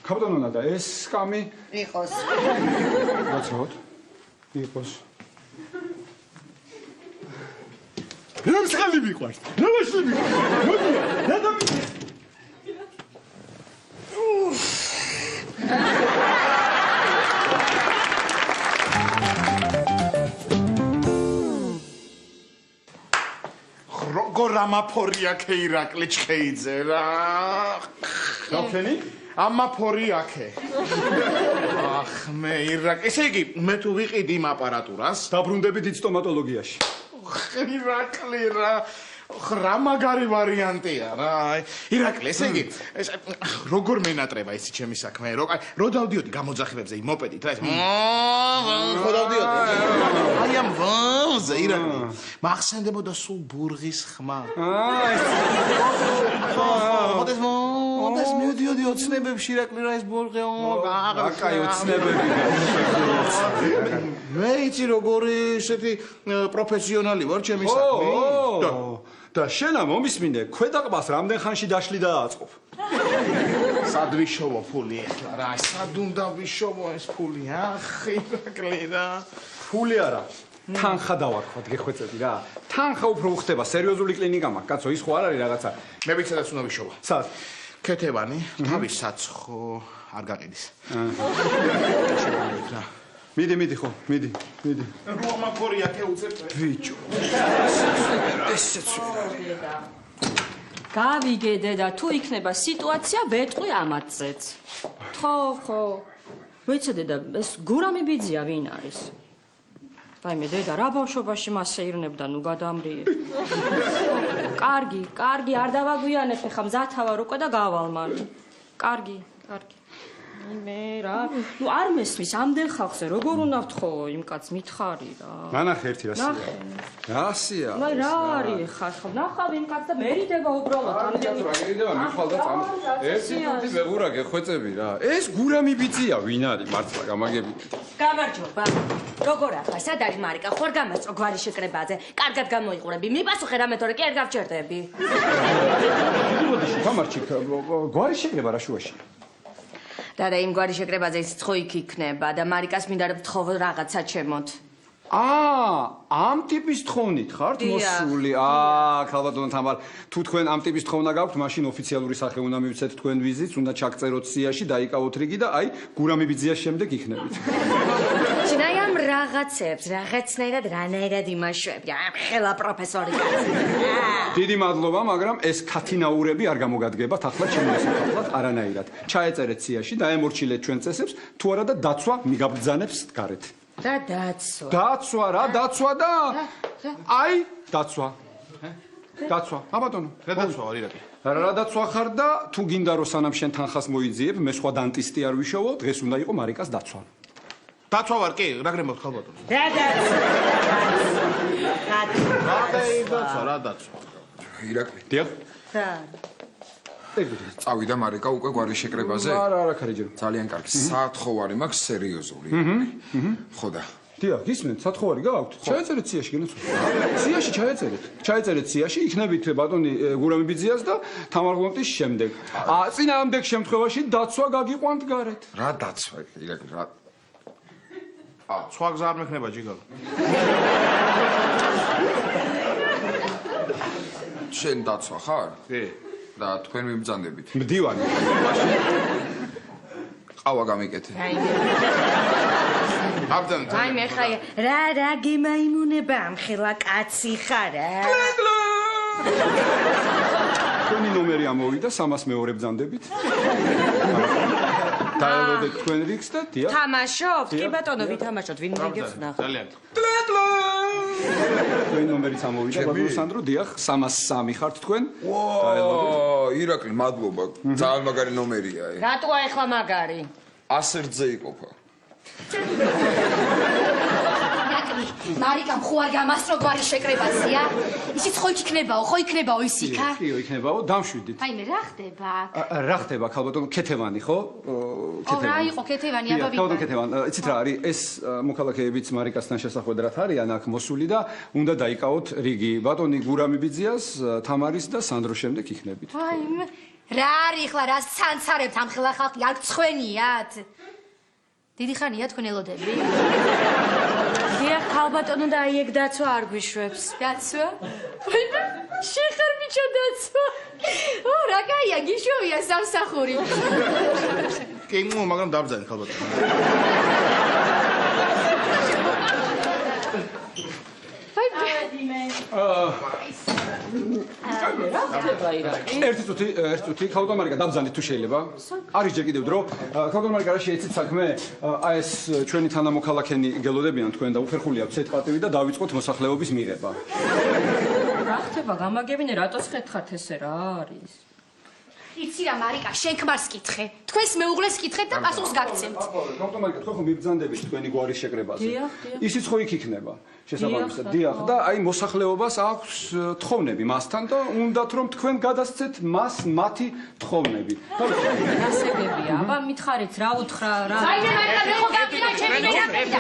A: კაბატონო, და ეს სკამი
H: იყოს.
A: რაცოთ? იყოს. რა მსხალი მიყვარს? რა მასში მიყვარს? მოდი, რა დამიწყე?
D: როგორ ამაფორი აქე ირაკლი ჩხეიძე რა.
A: გავქენი?
D: ამაფორი აქე. ახ მე ირაკლი, ესე იგი მე თუ ვიყიდი იმ აპარატურას,
A: დაბრუნდები დიდ სტომატოლოგიაში.
D: ირაკლი რა. რა მაგარი ვარიანტია რა. ირაკლი, ესე იგი ეს როგორ მენატრება ისი ჩემი საქმე, რო დავდიოდი გამოძახილებზე იმ მოპედით რა ეს. ხო დავდიოდი. აი ამ ვამზე ირაკლი. მახსენდებოდა სულ ბურღის ხმა. მოდეს მივდიოდი ოცნებებში ირაკლი რა ეს ბურღე
A: აკაი ოცნებები.
D: მე იცი როგორი ესეთი პროფესიონალი ვარ ჩემი საქმე.
A: და შენა მომისმინე, ქვედაყბას რამდენ ხანში დაშლი დააწყობ?
D: სად ვიშოვო ფული ახლა რა, სად უნდა ვიშოვო ეს ფული, ახ ირაკლი რა.
A: ფული არა, თანხა დავარქვათ, გეხვეწები რა. თანხა უფრო უხდება, სერიოზული კლინიკა მაქვს, კაცო, ის ხო არ არის რაღაცა.
D: მე ვიცი სადაც უნდა ვიშოვო.
A: სად?
D: ქეთევანი, თავის საცხო არ გაყიდის. შეგვიძლია.
A: მიდი ხო, მიდი.
D: რო ამაფორი აქე უწევთ.
A: ბიჭო. ესეც
B: დედა. გავიგე დედა, თუ იქნება სიტუაცია, ვეტყვი ამათზეც. ხო. ვიცი დედა, ეს გურამი ბიძია ვინ არის? დაიმე დედა, რა ბავშვობაში მასე ირნებდა, ნუ გადამრიე. კარგი, არ დავაგვიანებ, ხა მზათავარ უკვე და გავალ მან. კარგი. მე რა, ნუ არ მესმის ამდენ ხალხზე, როგორ უნდა ვთხოვო იმ კაცს მითხარი რა.
A: ნახე ერთი რასია. რასია?
B: მე რა არის ხარ, ნახავ იმ კაცს და მერიდება უბრალოდ ამდენი.
A: მერიდება მიხვალ და წამ. ერთი თუთი ვეღურა გეხვეწები რა. ეს გურამი ბიძია ვინ არის მართლა გამაგები.
H: გამარჯობა. როგორ ახარ? სად არის მარიკა? ხوار გამასწრო გვარი შეკრებაზე. კარგად გამოიყურები. მიპასუხე რამე თორე კი არ გავჭერდები.
A: გამარჯი, გვარი შეკრება რა შუაში?
H: და იმ გვარი შეკრებაზე ის ცხო იქ იქნება და მარიკას მინდა რომ თხოვო რაღაცა ჩემოთ.
A: ამ ტიპის თხოვნით ხართ მოსული? ქალბატონო თამარ, თუ თქვენ ამ ტიპის თხოვნა გაქვთ, მაშინ ოფიციალური სახე უნდა მივცეთ თქვენ ვიზიტს, უნდა ჩაგწეროთ სიაში, დაიკავოთ რიგი და აი გურამი ბიძიას შემდეგ იქნებით.
H: შენ ამ რაღაცებს, რაღაცნაირად რანაირად იმაშვები, ამ ხელა პროფესორი კაცი.
A: დიდი მადლობა, მაგრამ ეს ქათინაურები არ გამოგადგებათ ახლა ჩემი ასაკობლად არანაირად. ჩაეწერეთ სიაში და ემორჩილეთ ჩვენ წესებს, თუ არა და დაცვა მიგაბრძანებს გარეთ.
H: და დაცვა.
A: დაცვა და აი დაცვა. აბატონო,
D: რა დაცვა არის ირაკლი?
A: რა დაცვა ხარ და თუ გინდა რომ სანამ შენ თანხას მოიძიებ, მე სხვა დანტისტი არ ვიშოვო, დღეს უნდა იყო მარიკას დაცვა.
D: დაცვა ვარ კი, რა გრემოთ ხალბატონო.
H: რა
D: დაცვა. რა დაცვა.
I: ირაკლი.
A: დიახ.
H: რა.
I: წავიდა მარიკა უკვე გვარი შეკრებაზე?
A: არა, ქარიჯერ.
I: ძალიან კარგი. საათხოვარი მაქვს სერიოზული. ხო და
A: დიახ, გისმენთ, სათხოვარი გაქვთ? ჩაეწერეთ სიაში გენაცვალე. სიაში ჩაეწერეთ. ჩაეწერეთ სიაში, იქნებით ბატონი გურამი ბიძიას და თამარ გლომტის შემდეგ. წინააღმდეგ შემთხვევაში დაცვა გაგიყვანთ გარეთ.
I: რა დაცვა, ირაკლი, რა
D: სხვა გზა არ მექნება ჯიგარო.
I: შენ დაცვა ხარ?
D: კი.
I: და თქვენ მიმბრძანდებით.
A: მდივანი.
I: ყავა გამიკეთე.
D: აბდან.
H: აი მე ხაი რა გემაიმუნება ამხელა კაცი ხარ
A: თქვენი ნომერი ამოვიდა 300 მეორე ბრძანდებით. დაელოდეთ თქვენ რიგს და დიახ.
H: თამაშობთ? კი ბატონო, ვითამაშოთ, ვინ მიგებს ნახო.
D: ძალიან.
A: თქვენი ნომერიც ამოვიდა, ბატონო სანდრო, დიახ, 303 ხართ თქვენ.
I: ო, ირაკლი, მადლობა. ძალიან მაგარი ნომერია.
B: რატოა ეხლა მაგარი?
I: 100 რძე იყოფა.
E: მარიკამ ხო არ გამასწრო გვარი შეკრებაზია? ისიც ხო იქნებაო, ხო იქნებაო ის იქა?
A: კიო, იქნებაო, დამშვიდით.
E: აი მე რა ხდება?
A: რა ხდება, ქალბატონო, ქეთევანი, ხო?
E: რა იყო ქეთევანი, აბა ვიყო.
A: ქალბატონო ქეთევანი, იცით რა არის? ეს მოქალაქეებიც მარიკასთან შესახვედრად არიან აქ მოსული და უნდა დაიკავოთ რიგი. ბატონი გურამი ბიძიას, თამარის და სანდროს შემდეგ იქნებით.
E: აი რა არის ხლა, რა სანცარებთ ამ ხელა ხალხი, არ გცხვენიათ? დიდი ხანია თქვენ ელოდები?
H: დიახ, ქალბატონო და აი ეგ დაცვა არ გვიშვებს.
E: დაცვა? შენ ხარ ბიჭო დაცვა? ო, რა კაია, გიშვებია სამსახური.
D: კი, მაგრამ დაბრძანეთ ქალბატონო.
A: ერთი წუთი, ქალბატონო მარიკა, დაბრძანეთ თუ შეიძლება. არის ჯერ კიდევ დრო. ქალბატონო მარიკა, რა შეეცით საქმე? აი ეს ჩვენი თანამოქალაქენი გელოდებიან თქვენ და უფერხული აქვთ ცეტ-პატივი და დავიწყოთ მოსახლეობის მიღება.
B: რა ხდება, გამაგებინე, რატოს ხეთხართ ესე რა არის?
E: იცი რა მარიკა, შენ ქმარს კითხე. თქვენს მეუღლეს კითხეთ და პასუხს გაგცემთ.
A: ქალბატონო მარიკა, თქვენ ხო მიბრძანდებით თქვენი გვარის შეკრებაზე.
B: დიახ.
A: ისიც ხო იქ იქნება. შესაბამისად, დიახ და აი მოსახლეობას აქვს თხოვნები მასთან და უნდათ რომ თქვენ გადასცეთ მას მათი თხოვნები.
B: რასებებია? აბა მითხარით რა უთხრა რა?
E: აი მე მარიკა მე ხო გაგინა ჩემი მერაკიდა.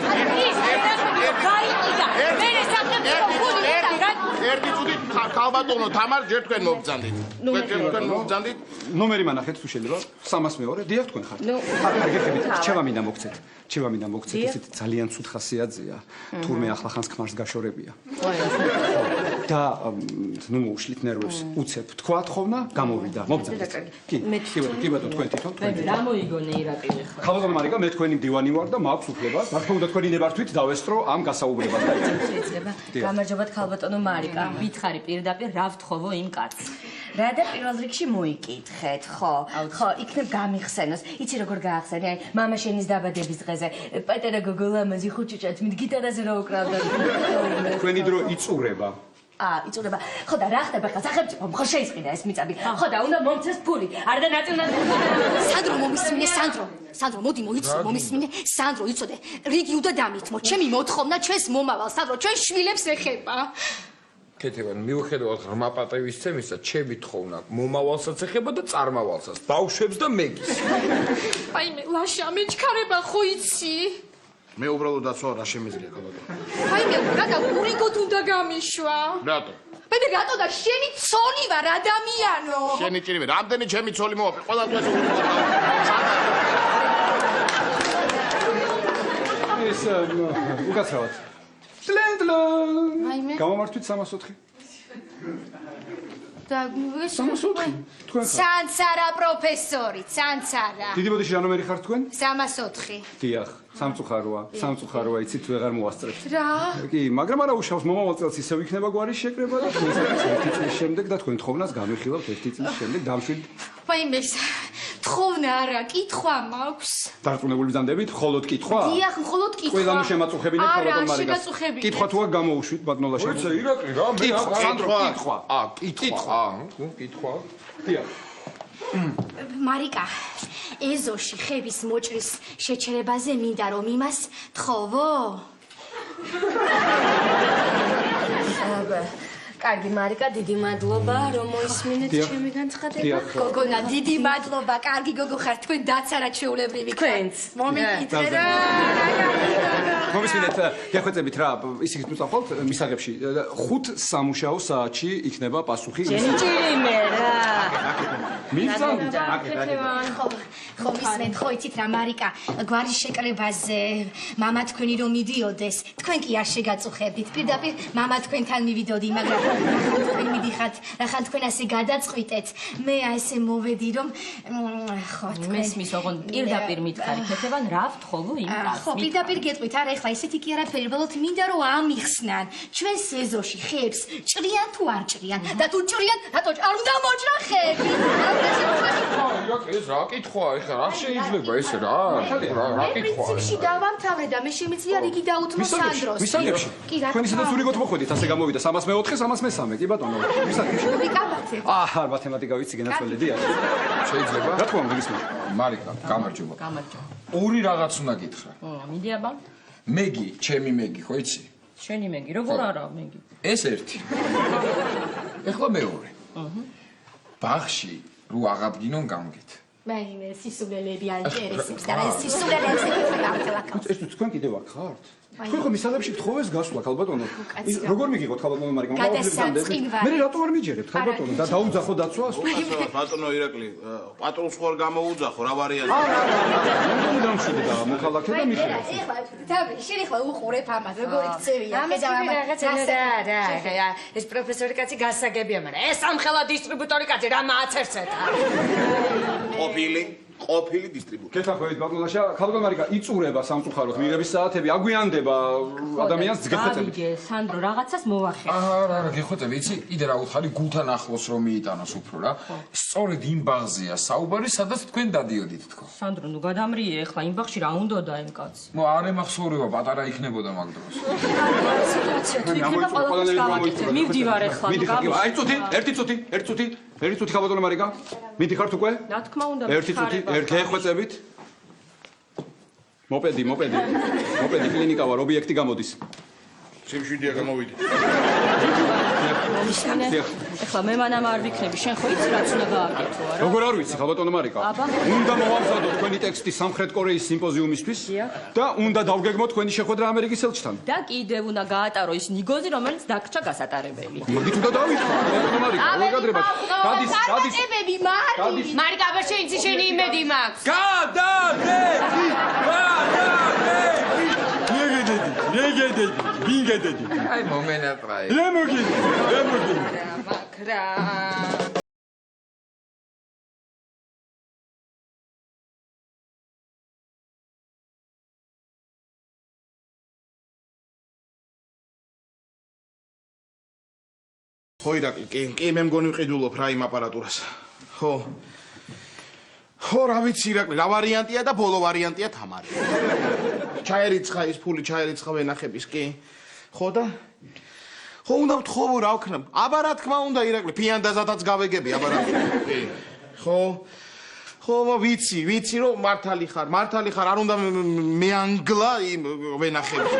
D: ერთი წუთი ქალბატონო თამარ ჯერ თქვენ მობრძანდით. თქვენ მობრძანდით.
A: ნომერი მანახეთ თუ შეიძლება 300 მეორე. დიახ თქვენ ხართ. არ გეხებით, რჩევა მინდა მოგცეთ. რჩევა მინდა მოგცეთ, ესეთ ძალიან ცუდ ხასიათზეა. თურმე ახლა ხანს ქმარს გაშორებია. და ნუ მოუშლით ნერვებს. უცებ თქვა თხოვნა, გამოვიდა. მობრძანდით. კი, ბატონო, თქვენ თვითონ.
B: რა მოიგონე ირაკლი ხა?
A: ქალბატონო მარიკა, მე თქვენი მდივანი ვარ და მაქვს უფლება. რა თქმა უნდა, თქვენი ნებართვით დავესწრო ამ გასაუბრებას და
B: შეიძლება. გამარჯობათ ქალბატონო მარიკა. ვითხარი პირდაპირ რა ვთხოვო იმ კაცს.
H: რა და პირველ რიგში მოიკითხეთ, ხო? ხო, იქნებ გამიხსენოს. იცი როგორ გაახსენე? აი, მამა შენის დაბადების დღეზე პატარა გოგო ლამაზი ხუჭუჭად მით გიტარაზე რა უკრავდა.
A: თქვენი დრო იწურება.
H: იწურება. ხო და რა ხდება ხა სახელმწიფომ ხო შეისყიდა ეს მიწები. ხო და უნდა მომცეს ფული. არ და ნაწილნაირად.
E: სანდრო მომისმინე, სანდრო. სანდრო, მოდი მოიცნო, მომისმინე. სანდრო, იცოდე, რიგი უნდა დამითმო. ჩემი მოთხოვნა ჩვენს მომავალს, სანდრო, ჩვენ შვილებს ეხება.
I: ქეთევანი, მიუხედავად ღრმა პატივისცემისა, ჩემი თხოვნა მომავალსაც ეხება და წარმავალსაც, ბავშვებს და მეგის.
E: აი მე ლაშა მეჩქარება ხო იცი?
D: მე უბრალოდ დაცვა რა შემიძლია ქალბატონო.
E: აი მე რა გურიგოთ უნდა გამიშვა.
D: რატო?
E: მე რატო და შენი ცოლი ვარ ადამიანო.
D: შენი ჭირი მე, რამდენი ჩემი ცოლი მოვაფე, ყველა დღეს
A: ეს უკაცრავად. ტლენდლენ.
E: აი მე.
A: გამომართვით 304.
E: და ეს
A: 304. თქვენ ხართ.
E: სანცარა პროფესორი, სანცარა.
A: დიდი ბოდიში რა ნომერი ხართ თქვენ?
E: 304.
A: დიახ, სამწუხაროა, იცით ვეღარ მოასწრებთ.
E: რა?
A: კი, მაგრამ არა უშავს მომავალ წელს ისევ იქნება გვარი შეკრება და თქვენსაც ერთი წლის შემდეგ და თქვენ თხოვნას განვიხილავთ ერთი წლის შემდეგ დამშვიდ.
E: აი მე თხოვნა არა, კითხვა მაქვს.
A: დარწმუნებული ბრძანდებით, მხოლოდ კითხვა?
E: დიახ, მხოლოდ კითხვა.
A: ყველანუ შემაწუხებინეთ ქალბატონ მარიკას.
E: არა, შემაწუხებინეთ.
A: კითხვა თუ აქ გამოუშვით ბატონო ლაშა.
I: როცა ირაკლი რა, მე
A: კითხვა.
I: კითხვა. კითხვა.
A: დიახ.
E: მარიკა, ეზოში ხების მოჭრის შეჩერებაზე მინდა რომ იმას თხოვო?
H: კარგი მარიკა, დიდი მადლობა რომ მოისმინეთ ჩემი განცხადება.
E: გოგონა, დიდი მადლობა, კარგი გოგო ხარ, თქვენ დაცარად შეულებრივი.
H: თქვენც.
E: მომიკითხე რა.
A: მომისმინეთ, გეხვეწებით რა, ისიც მუწახვალთ მისაღებში. 5 სამუშაო საათში იქნება პასუხი.
H: ჭირიმე რა.
A: მივწამდით.
E: ხო მისმენთ, ხო იცით რა მარიკა, გვარის შეკრებაზე მამა თქვენი რომ მიდიოდეს, თქვენ კი არ შეგაწუხებდით. პირდაპირ მამა თქვენთან მივიდოდი, მაგრამ თქვენ მიდიხართ, რახან თქვენ ასე გადაწყვიტეთ. მე ასე მოვედი რომ ხო,
B: მესმის ოღონდ პირდაპირ მითხარი, ქეთევან რა ვთხოვო იმ კაცს.
E: ხო, პირდაპირ გეტყვით, არა ეხლა ესეთი კი არაფერი, უბრალოდ მინდა რომ ამიხსნან. ჩვენ სეზონში ხებს ჭრიან თუ არ ჭრიან და თუ ჭრიან, რატო არ უნდა მოჭრა ხები?
I: ეს რა კითხვაა ეხლა რა შეიძლება ესე რა კითხვაა
E: ციხში დავამთავრე და მე შემიძლია რიგი დაუთმო სანდროს.
A: მისაღებში. თქვენ ისედაც ურიგოთ მოხვედით, ასე გამოვიდა 304, 303, კი ბატონო. მისაღებში.
E: ვიკავացე.
A: აჰა, მათემატიკა ვიცი, გენაცვალედი არა.
I: შეიძლება
A: რა თქმა უნდა, გისმენთ.
I: მარიკა გამარჯობა
B: გამარჯობა.
I: ორი რაღაც უნდა გითხრა
B: მიდი აბა.
I: მეგი ჩემი მეგი ხო იცი
B: შენი მეგი, როგორ არა მეგი?
I: ეს ერთი ეხლა მეორე ბაღში რო აღადგინონ გამგეთ
E: მე სისულელები აინტერესებს და ეს სისულელებს ეკეთება.
A: ეს თქვენ კიდევ აქ ხართ? თქვენ ხო მისაღებში გთხოვეს გასვლა, ხალბატონო. როგორ მიგიღოთ ხალბატონო მარიკა? მე რატო არ მიჯერებთ ხალბატონო? და დაუძახო დაცვას?
D: ბატონო ირაკლი, პატრონს ხوار გამოუძახო, რა ვარიანტია?
A: მე დამშვიდე და მოქალაქე და მიხედე.
E: ეხლა თავი შენ ეხლა უყურებ ამას, როგორ იქცევია?
H: რა, ეს პროფესორი კაცი გასაგებია, მაგრამ ეს ამხელა დისტრიბუტორი კაცი რა მააცერცეთ.
D: ყოფილი დისტრიბუტორი.
A: კეთახვევით ბატონაშა, ხალბატონო მარიკა იწურება სამწუხაროდ, მიღების საათები აგვიანდება ადამიანს გეხვეწებით.
B: გავიგე, სანდრო, რაღაცას მოვახერხე.
I: რა გეხვეწები, იცი? კიდე რა უთხარი გულთან ახლოს რომ მიიტანოს უფრო რა. სწორედ იმ ბაღზეა საუბარი, სადაც თქვენ დადიოდით თქო.
B: სანდრო, ნუ გადამრიე, ეხლა იმ ბაღში რა უნდოდა იმ კაცს?
I: არ ემახსოვრება, პატარა იქნებოდა მაგ დროს.
B: სიტუაცია თუ იქნება ყველაფერს გავაკეთებ. მივდივარ ეხლა, ნუ გამო.
A: აი წუთი, ერთი წუთი ხალბატონო მარიკა. მიდიხართ უკვე?
B: რა თქმა უნდა,
A: ერთი წუთი, გეხვეწებით. მოპედი, კლინიკა ვარ, ობიექტი გამოდის.
D: სიმშვიდეა გამოვიდი.
B: ეხლა მე მანამ არ ვიქნები, შენ ხო იცი რაც უნდა გააკეთო, არა?
A: როგორ არ ვიცი, ხალბატონო მარიკა? უნდა მოვამზადოთ თქვენი ტექსტი სამხრეთ კორეის სიმპოზიუმისთვის და უნდა დავგეგმოთ თქვენი შეხვედრა ამერიკის ელჩთან.
B: და კიდევ უნდა გაატარო ის ნიგოზი, რომელიც დაგჭა გასატარებელი.
A: მოგით უნდა დავიწყო, ხალბატონო მარიკა, როგორ გადრებათ? გადის.
F: მარიკა, აბა შენ იცი შენი იმედი მაქვს.
A: ვინგედედი.
I: აი მომენატრაი.
A: რა მოგიდი.
H: მაქრა.
D: ხო ირაკლი, კი მე მგონი ვყიდულობ რა იმ აპარატურას. ხო, რა ვიცი ირაკლი, რა ვარიანტია და ბოლო ვარიანტია თამარი. ჩაერიცხა ის ფული, ჩაერიცხა ვენახების, კი. ხო და ხო უნდა ვთხოვო რა ვქნა. აბა რა თქმა უნდა ირაკლი, ფიანდაზადაც გავეგები, აბა რა. კი. ხო, ვიცი რომ მართალი ხარ, არ უნდა მე ანგლა იმ ვენახების.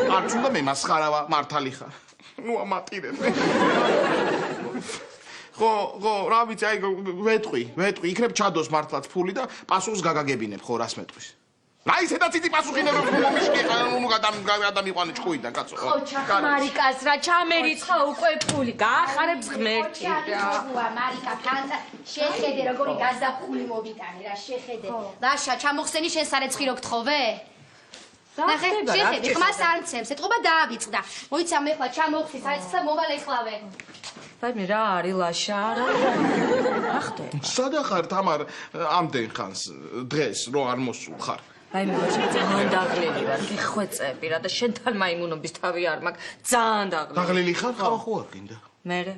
D: არც უნდა მე მასხარავა, მართალი ხარ. ნუ ამატირებ. ხო, რა ვიცი, აი ვეტყვი, იქნებ ჩადოს მართლაც ფული და პასუხს გაგაგებინებ, ხო, რას მეტყვის? აი, ესეთაც იცი პასუხინებ, რომ მომიშკი, ნუ გადამიყვანე ჭკუიდან, კაცო.
H: ხო, ჩახმარიკას რა ჩამერიცხა უკვე ფული, გაახარებს ღმერთი რა.
E: მარიკა, ფანტა, შეხედე როგორი გაზაფხული მოვიტანე რა, შეხედე. ლაშა, ჩამოხსენი შენ სარეცხი რო გთხოვე? ნახე, შეხედე, ხმას არცემს, ეთყობა დაავიწყდა. მოიცა მე ხლა ჩამოხსი სარეცხს და მოვალ ეხლავე.
H: ვაიმე რა არის ლაშა რა? ახდე.
D: სადა ხარ თამარ ამდენ ხანს დღეს რო არ მოსულ ხარ?
H: ვაიმე ლაშა ძალიან დაღლილი ვარ, გიხვეწები რა და შენთან მაიმუნობის თავი არ მაქვს, ძალიან დაღლილი.
D: დაღლილი ხარ? ხო არ გინდა.
H: მერე.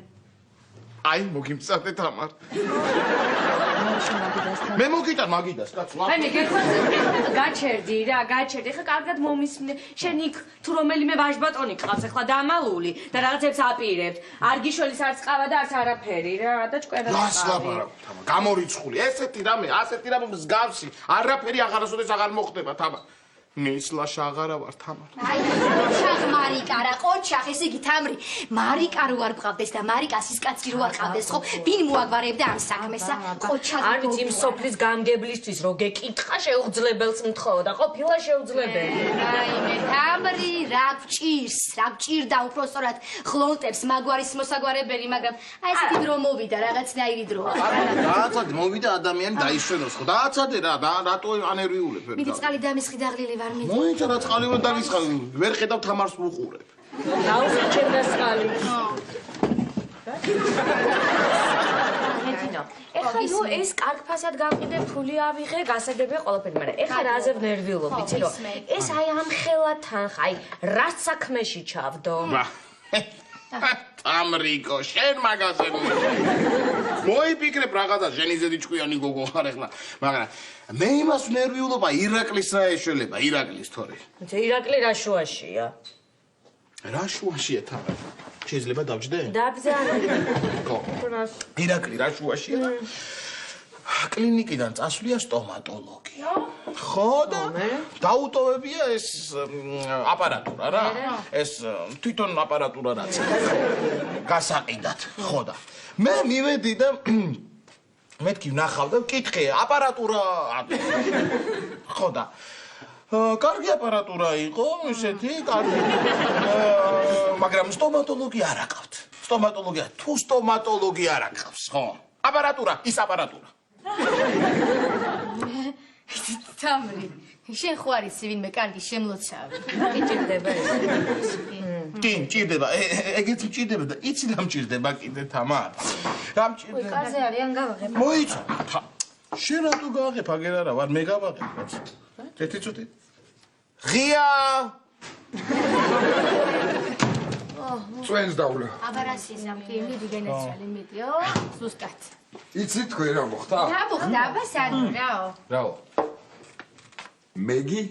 D: აი, მოგიმწადე თამარ. მე მოგიტან მაგიდას, კაცო.
H: ვაიმე გეხვეწები, გაჩერდი. ეხლა კარგად მომისმინე. შენ იქ თუ რომელიმე ვაჟბატონი ყავს ეხლა დამალული და რაღაცებს აპირებთ. არ გიშველის არც ყავა და არც არაფერი რა და ჭკვერა.
D: ლასლაპარაკ თამარ, გამორიცხული. ასეთი რამე მსგავსი, არაფერი აღარასოდეს აღარ მოხდება თამარ. მისლაშ აღარა ვარ თამარ.
E: აი, ყოჩაღ მარიკა რა, ყოჩაღ, ესე იგი თამრი, მარიკა რო არ გყავდეს და მარიკას ის კაცი რო არ ყავდეს, ხო? ვინ მოაგვარებდა ამ საქმესა? ყოჩაღ.
B: არ ვიცი იმ სოფლის გამგებლისთვის რო გეკითხა შეუძლებელს მთხოვდა, ყოფილა შეუძლებელი.
E: რაიმე, თამრი რა გჭირდა უпростоრად ხლონტებს მაგვარის მოსაგვარებელი, მაგრამ აი ესეთი დრო მოვიდა, რაღაცნაირი დროა.
D: დააცადე, მოვიდა ადამიანი დაიშვენოს, ხო? დააცადე რა, რატო ანერვიულებ?
E: მიდი წყალი დამისხი დაღლილი ვარ მიდი.
D: მოიცა რა წყალი ვერ დაგისხავ, ვერ ხედავ თამარს ვუყურებ.
B: დაუხიჩენ და წყალი. ეხლა ნუ ეს კარგ ფასად გავყიდე, ფული ავიღე, გასაგებია ყველაფერი, მაგრამ ეხლა რაზე ვნერვიულობ, იცი რომ ეს აი ამ ხელათან, აი რაც საქმეში ჩავდო.
D: თამრიკო, შენ მაგაზე მოიფიქრებ რაღაცა ჟენიზედი ჭკვიანი გოგო ხარ ეხლა, მაგრამ მე იმას ვნერვიულობ, ირაკლის რა ეშველება, ირაკლის თორე.
B: ირაკლი რა შუაშია?
D: რა შუაშია თამარ? შეიძლება დავჯდე?
B: დაბზარი.
D: ხო. ირაკლი რა შუაშია? კლინიკიდან წასვლია სტომატოლოგი. ხო და დაუტოვებია ეს აპარატურა რა. ეს თვითონ აპარატურა რაც გასაყიდად. ხო და მე მივედი და მეთქი ვნახავ და ვკითხე აპარატურა. ხო და კარგი აპარატურა იყო, ისეთი კარგი. მაგრამ სტომატოლოგი არ აკავთ. სტომატოლოგია თუ სტომატოლოგი არ აკავს, ხო? აპარატურა, ის აპარატურა.
E: თამრი, შენ ხო არის ვინმე კარგი შემლოცავი.
B: გიჭირდება ეს.
D: კი, მჭირდება. ეგეც მჭირდება და იცი რა მჭირდება კიდე თამარ. რა მჭირდება?
E: კარზე არიან გავაღებ.
D: მოიცა. შენ რატო გავაღებ აგერ არა ვარ მე გავაღებ. ერთი წუთი. ღია
I: წვენს დაულა.
E: აბარასის ამფი მიდი გენეცალი მიდიო. ზუსტად.
I: იცი თქვენ რა მოხდა?
E: რა მოხდა აბასანი რაო?
I: რაო? მეგი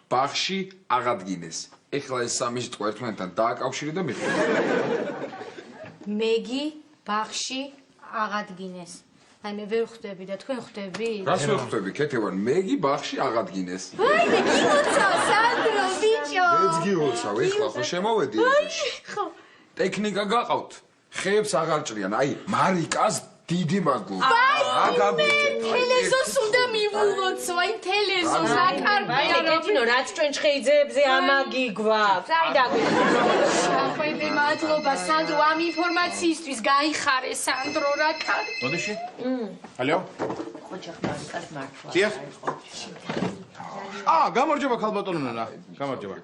I: ბაღში აღადგინეს. ეხლა ეს სამი სიტყვა ერთმანეთთან დააკავშირე და მიხდი.
E: მეგი ბაღში აღადგინეს. აი მე ვერ ხვდები და თქვენ ხვდები?
I: რას ვერ ხვდები, ქეთევან? მეგი ბაღში აღადგინეს.
E: აი მე გილოცავ სანდრო ბიჭო.
I: მეც გილოცავ, ეხლა ხო შემოვედი ეზოში.
E: ხო.
I: ტექნიკა გაყავთ. ხეებს აღარ ჭრიან. აი, მარიკას დიდი მადლობა.
F: თელეზოს უნდა მივულოცო, აი თელეზოს აკარგია რომ
B: ეთინო რაც ჩვენ ჩხეიძეებზე ამაგი გვაქვს. აი დაგვიწყო.
F: ხვედე მადლობა სანდრო ამ ინფორმაციისთვის გაიხარე სანდრო რა კარგი.
D: მოდიში? ალო?
B: ოჯახ მარიკას მართლა.
D: დიახ. გამარჯობა ქალბატონო ნანა. გამარჯობა.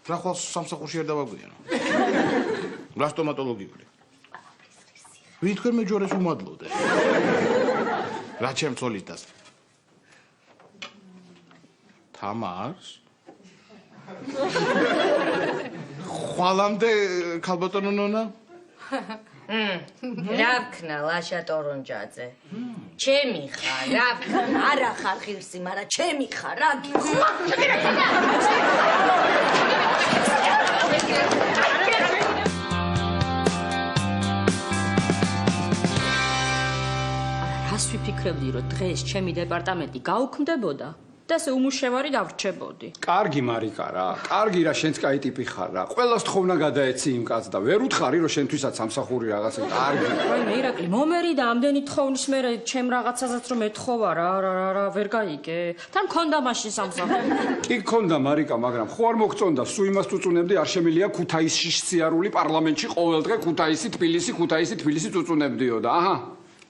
D: რა ხვალ სამსახურში არ დავაგვიანო. რა სტომატოლოგიური. ვინ თქვენ მეჯორეს უმადლოდე? რა ჩემ ცოლისდას? თამარს? ხვალამდე ქალბატონო ნონა?
B: რა ვქნა ლაშა ტორონჯაძე? ჩემი ხარ, რა ვქნა? არა ხარ ღირსი, მაგრამ ჩემი ხარ, რა გიხვა? რას ვიფიქრებდი, რომ დღეს ჩემი დეპარტამენტი გაუქმდებოდა და ესე უმუშევარი დავრჩებოდი.
A: კარგი მარიკა რა, კარგი რა, შენც კაი ტიპი ხარ რა. ყველას თხოვნა გადაეცი იმ კაცს და ვერ უთხარი რომ შენთვისაც სამსახური რაღაცა კარგი.
B: აი მე ირაკლი მომერი და ამდენი თხოვნის მერე ჩემ რაღაცასაც რომ ეთხოვა რა ვერ გაიგე. თან მქონდა მაშინ სამსახური.
A: კი გქონდა მარიკა, მაგრამ ხო არ მოგწონდა, სულ იმას წუწუნებდი, არ შემიძლია ქუთაისში სიარული პარლამენტში ყოველდღე ქუთაისი, თბილისი წუწუნებდიო და აჰა.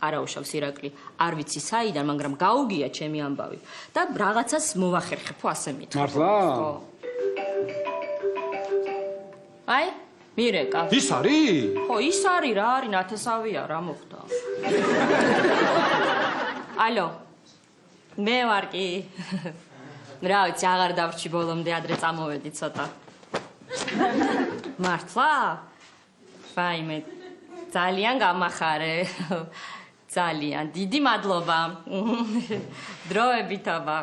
B: არაუშავს ირაკლი, არ ვიცი საიდან, მაგრამ გაუგია ჩემი ამბავი და რაღაცას მოვახერხებო ასე მითხრა.
A: მართლა?
B: აი, მირეკა.
A: ის არის?
B: ხო, ის არის რა, არის ნათესავია, რა მოხდა? ალო. მე ვარ კი. რა ვიცი, აღარ დავრჩი ბოლომდე, ადრე წამოვედი ცოტა. მართლა? ვაიმე, ძალიან გამახარე. ძალიან დიდი მადლობა. დროებით აბა,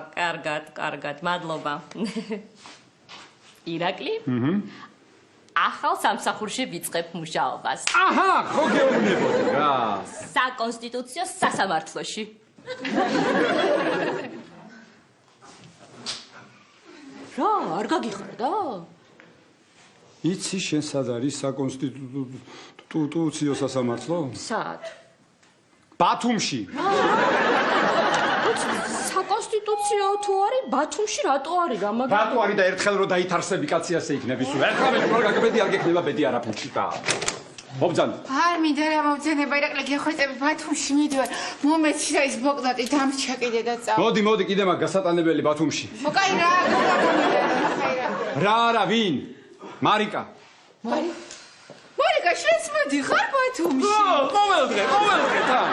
B: კარგად, მადლობა. ირაკლი? ახალ სამსახურში ვიწყებ მუშაობას.
A: აჰა, ხო გეუბნებოდი რა.
B: საკონსტიტუციო სასამართლოში. რა, არ გაგიხარდა?
A: იცი შენ სად არის საკონსტიტუციო სასამართლო?
B: სად?
A: ბათუმში.
B: საკონსტიტუციო თუ არის ბათუმში რატო არის რა მაგრამ?
A: რატო არის და ერთხელ რო დაითარსები კაცი ასე იქნები სულ. ერთხელ რო გაგბედი არ გექნება ბედი არაფერში და. მობძან.
C: არ მინდა რა მომძანება ირაკლი გეხვეწები ბათუმში მიდივარ. მომეცი და ის ბოკნოტი დამრჩა კიდე და წავ.
A: მოდი კიდე მაგ გასატანებელი ბათუმში.
C: მოკაი რა
A: რა ვინ? მარიკა.
C: მარიკა შენც მოდი ხარ ბათუმში?
A: ყოველდღე თან.